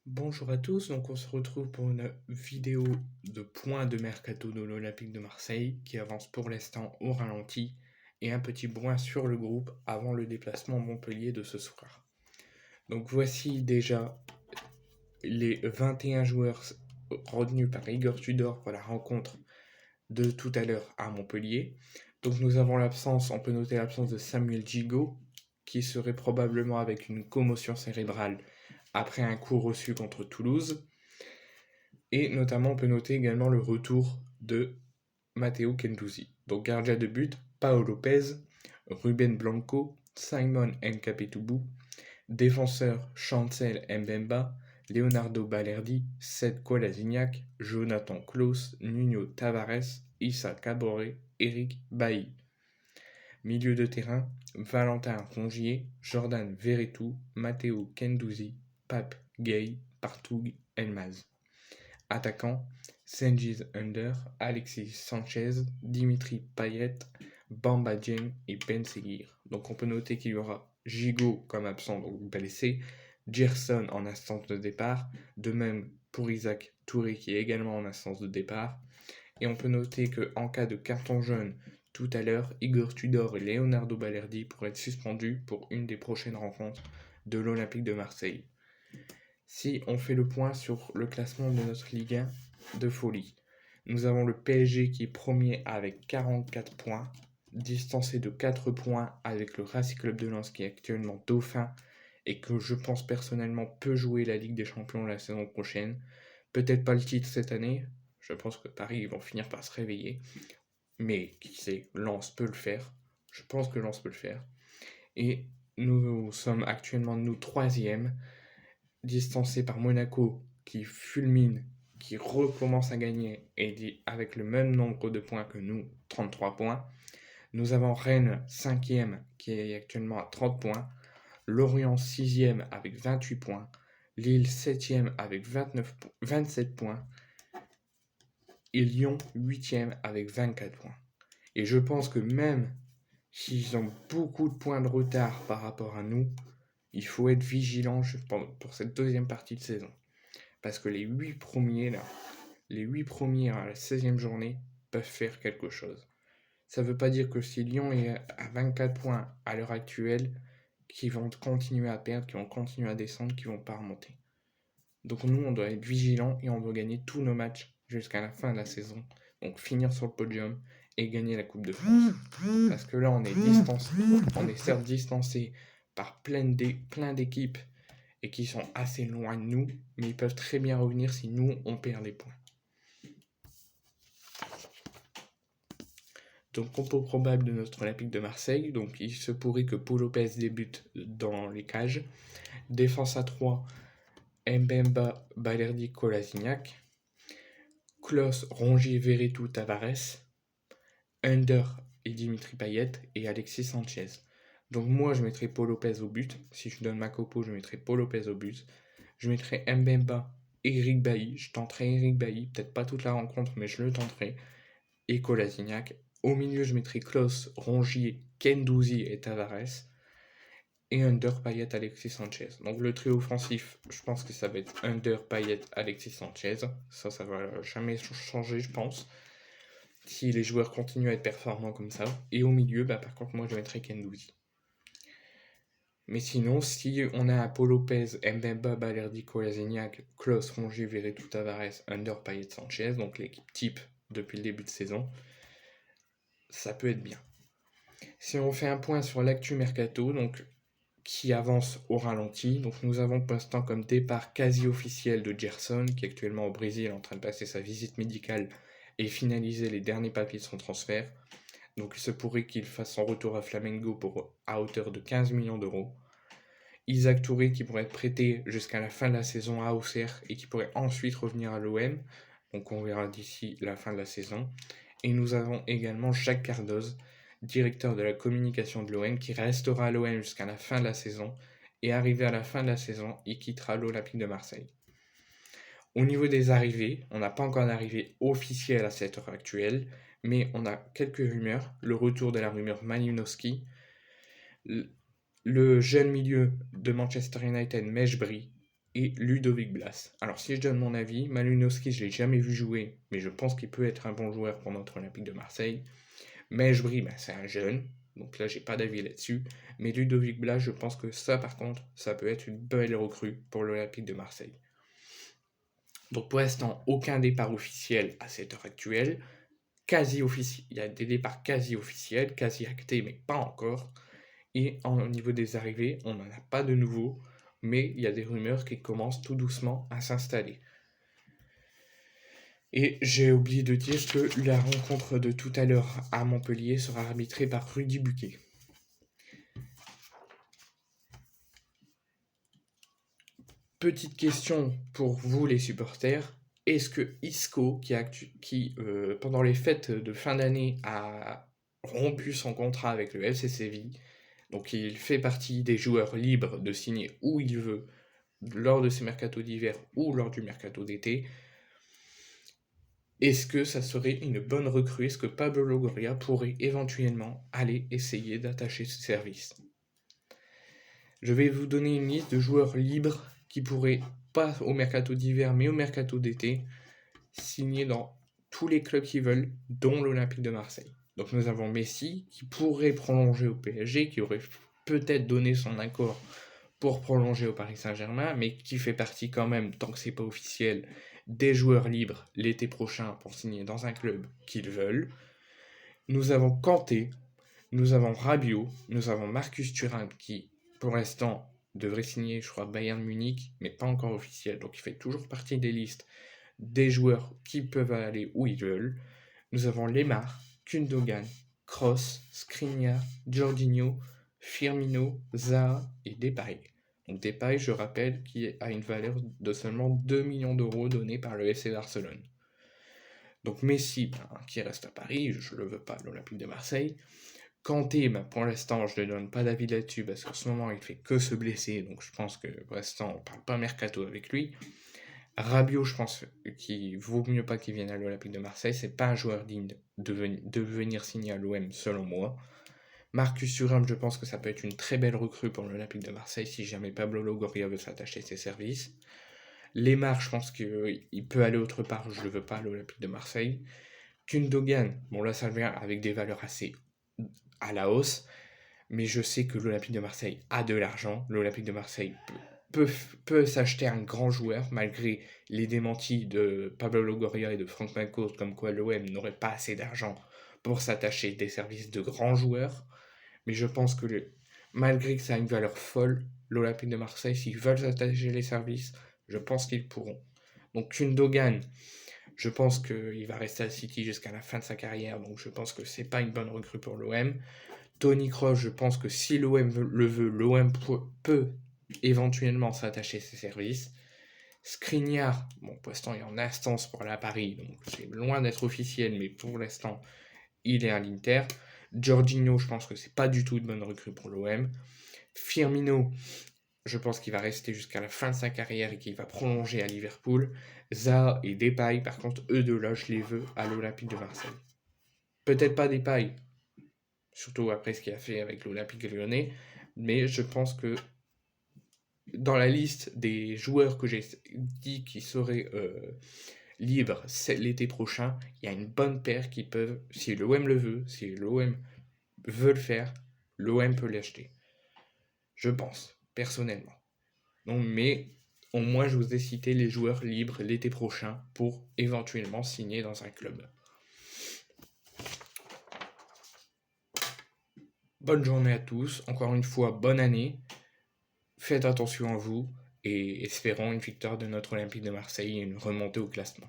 Bonjour à tous, donc on se retrouve pour une vidéo de points de mercato de l'Olympique de Marseille qui avance pour l'instant au ralenti et un petit point sur le groupe avant le déplacement à Montpellier de ce soir. Donc voici déjà les 21 joueurs retenus par Igor Tudor pour la rencontre de tout à l'heure à Montpellier. Donc nous avons l'absence, on peut noter l'absence de Samuel Gigot qui serait probablement avec une commotion cérébrale après un coup reçu contre Toulouse. Et notamment, on peut noter également le retour de Matteo Guendouzi. Donc gardien de but, Pau Lopez, Ruben Blanco, Simon Nkapetoubou, défenseur Chancel Mbemba, Leonardo Balerdi, Seth Kolasinac, Jonathan Klaus, Nuno Tavares, Issa Kabore, Eric Bailly. Milieu de terrain, Valentin Rongier, Jordan Verretou, Matteo Guendouzi, Pape Gay, Partoug Elmaz. Attaquant, Cengiz Under, Alexis Sanchez, Dimitri Payet, Bamba Dieng et Ben Seguir. Donc on peut noter qu'il y aura Gigot comme absent, donc blessé, Gerson en instance de départ, de même pour Isaac Touré qui est également en instance de départ. Et on peut noter qu'en cas de carton jaune, tout à l'heure, Igor Tudor et Leonardo Balerdi pourraient être suspendus pour une des prochaines rencontres de l'Olympique de Marseille. Si on fait le point sur le classement de notre Ligue 1 de folie, nous avons le PSG qui est premier avec 44 points, distancé de 4 points avec le Racing Club de Lens qui est actuellement dauphin et que je pense personnellement peut jouer la Ligue des Champions la saison prochaine. Peut-être pas le titre cette année, je pense que Paris ils vont finir par se réveiller, mais qui sait, Lens peut le faire. Je pense que Lens peut le faire. Et nous sommes actuellement nous troisième, distancé par Monaco qui fulmine, qui recommence à gagner et avec le même nombre de points que nous, 33 points. Nous avons Rennes 5e qui est actuellement à 30 points, Lorient 6e avec 28 points, Lille 7e avec 27 points et Lyon 8e avec 24 points. Et je pense que même s'ils ont beaucoup de points de retard par rapport à nous, il faut être vigilant pour cette deuxième partie de saison. Parce que les 8 premiers, là, les 8 premiers à la 16e journée peuvent faire quelque chose. Ça ne veut pas dire que si Lyon est à 24 points à l'heure actuelle, qu'ils vont continuer à perdre, qu'ils vont continuer à descendre, qu'ils ne vont pas remonter. Donc nous, on doit être vigilants et on doit gagner tous nos matchs jusqu'à la fin de la saison. Donc finir sur le podium et gagner la Coupe de France. Parce que là, on est certes distancé par plein d'équipes et qui sont assez loin de nous, mais ils peuvent très bien revenir si nous, on perd les points. Donc, compo probable de notre Olympique de Marseille. Donc, il se pourrait que Pau Lopez débute dans les cages. Défense à 3, Mbemba, Balerdi, Kolasinac. Klos, Rongier, Verretou, Tavares. Under et Dimitri Payet et Alexis Sanchez. Donc moi, je mettrai Pau Lopez au but. Si je donne ma copo, je mettrai Pau Lopez au but. Je mettrai Mbemba, Eric Bailly. Je tenterai Eric Bailly. Peut-être pas toute la rencontre, mais je le tenterai. Et Kolasinac. Au milieu, je mettrai Klos, Rongier, Guendouzi et Tavares. Et Under, Payet, Alexis Sanchez. Donc le trio offensif, je pense que ça va être Under, Payet, Alexis Sanchez. Ça va jamais changer, je pense. Si les joueurs continuent à être performants comme ça. Et au milieu, par contre, moi, je mettrais Guendouzi. Mais sinon, si on a Pau Lopez, Mbemba, Balerdi, Kolasinac, Klos, Rongier, Verretou, Tavares, Under, Payet, Sanchez, donc l'équipe type depuis le début de saison, ça peut être bien. Si on fait un point sur l'actu mercato, donc qui avance au ralenti, donc nous avons pour l'instant comme départ quasi officiel de Gerson, qui est actuellement au Brésil en train de passer sa visite médicale et finaliser les derniers papiers de son transfert. Donc il se pourrait qu'il fasse son retour à Flamengo à hauteur de 15 millions d'euros. Isaac Touré qui pourrait être prêté jusqu'à la fin de la saison à Auxerre et qui pourrait ensuite revenir à l'OM. Donc on verra d'ici la fin de la saison. Et nous avons également Jacques Cardoz, directeur de la communication de l'OM, qui restera à l'OM jusqu'à la fin de la saison. Et arrivé à la fin de la saison, il quittera l'Olympique de Marseille. Au niveau des arrivées, on n'a pas encore d'arrivée officielle à cette heure actuelle, mais on a quelques rumeurs. Le retour de la rumeur Malinowski, le jeune milieu de Manchester United, Mejbri, et Ludovic Blas. Alors si je donne mon avis, Malinowski je l'ai jamais vu jouer, mais je pense qu'il peut être un bon joueur pour notre Olympique de Marseille. Mejbri, c'est un jeune, donc là j'ai pas d'avis là-dessus. Mais Ludovic Blas, je pense que ça par contre, ça peut être une belle recrue pour l'Olympique de Marseille. Donc pour l'instant, aucun départ officiel à cette heure actuelle. Quasi officiel, il y a des départs quasi officiels, quasi actés, mais pas encore. Et au niveau des arrivées, on n'en a pas de nouveau, mais il y a des rumeurs qui commencent tout doucement à s'installer. Et j'ai oublié de dire que la rencontre de tout à l'heure à Montpellier sera arbitrée par Rudy Buquet. Petite question pour vous les supporters, est-ce que Isco, qui pendant les fêtes de fin d'année a rompu son contrat avec le FC Séville, donc il fait partie des joueurs libres de signer où il veut lors de ses mercatos d'hiver ou lors du mercato d'été, est-ce que ça serait une bonne recrue? Est-ce que Pablo Longoria pourrait éventuellement aller essayer d'attacher ce service? Je vais vous donner une liste de joueurs libres qui pourraient, pas au mercato d'hiver, mais au mercato d'été, signer dans tous les clubs qu'ils veulent, dont l'Olympique de Marseille. Donc nous avons Messi, qui pourrait prolonger au PSG, qui aurait peut-être donné son accord pour prolonger au Paris Saint-Germain, mais qui fait partie quand même, tant que c'est pas officiel, des joueurs libres l'été prochain pour signer dans un club qu'ils veulent. Nous avons Kanté, nous avons Rabiot, nous avons Marcus Thuram qui, pour l'instant, devrait signer, je crois, Bayern Munich, mais pas encore officiel, donc il fait toujours partie des listes des joueurs qui peuvent aller où ils veulent. Nous avons Lemar, Gundogan, Kroos, Skriniar, Jorginho, Firmino, Zaha et Depay. Donc Depay, je rappelle, qui a une valeur de seulement 2 millions d'euros donnée par le FC Barcelone. Donc Messi, qui reste à Paris, je ne le veux pas à l'Olympique de Marseille. Kanté, pour l'instant, je ne donne pas d'avis là-dessus parce qu'en ce moment, il fait que se blesser, donc je pense que pour l'instant, on ne parle pas mercato avec lui. Rabiot, je pense qu'il vaut mieux pas qu'il vienne à l'Olympique de Marseille, c'est pas un joueur digne de venir signer à l'OM selon moi. Marcus Thuram, je pense que ça peut être une très belle recrue pour l'Olympique de Marseille si jamais Pablo Longoria veut s'attacher ses services. Lemar, je pense qu'il peut aller autre part, je le veux pas à l'Olympique de Marseille. Gundogan, bon là ça vient avec des valeurs assez à la hausse, mais je sais que l'Olympique de Marseille a de l'argent, l'Olympique de Marseille peut s'acheter un grand joueur, malgré les démentis de Pablo Longoria et de Frank McCourt, comme quoi l'OM n'aurait pas assez d'argent pour s'attacher des services de grands joueurs. Mais je pense que malgré que ça a une valeur folle, l'Olympique de Marseille, s'ils veulent s'attacher les services, je pense qu'ils pourront. Donc Gundogan, je pense qu'il va rester à City jusqu'à la fin de sa carrière, donc je pense que c'est pas une bonne recrue pour l'OM. Toni Kroos, je pense que si l'OM le veut, l'OM peut éventuellement s'attacher ses services. Skriniar, bon, pour l'instant, il est en instance pour aller à Paris, donc c'est loin d'être officiel, mais pour l'instant, il est à l'Inter. Jorginho, je pense que c'est pas du tout une bonne recrue pour l'OM. Firmino, je pense qu'il va rester jusqu'à la fin de sa carrière et qu'il va prolonger à Liverpool. Zaha et Depay, par contre, eux deux-là, je les veux à l'Olympique de Marseille. Peut-être pas Depay, surtout après ce qu'il a fait avec l'Olympique Lyonnais, mais je pense que dans la liste des joueurs que j'ai dit qui seraient libres l'été prochain, il y a une bonne paire qui peuvent, si l'OM le veut, si l'OM veut le faire, l'OM peut l'acheter. Je pense, personnellement. Non, mais au moins je vous ai cité les joueurs libres l'été prochain pour éventuellement signer dans un club. Bonne journée à tous, encore une fois, bonne année. Faites attention à vous et espérons une victoire de notre Olympique de Marseille et une remontée au classement.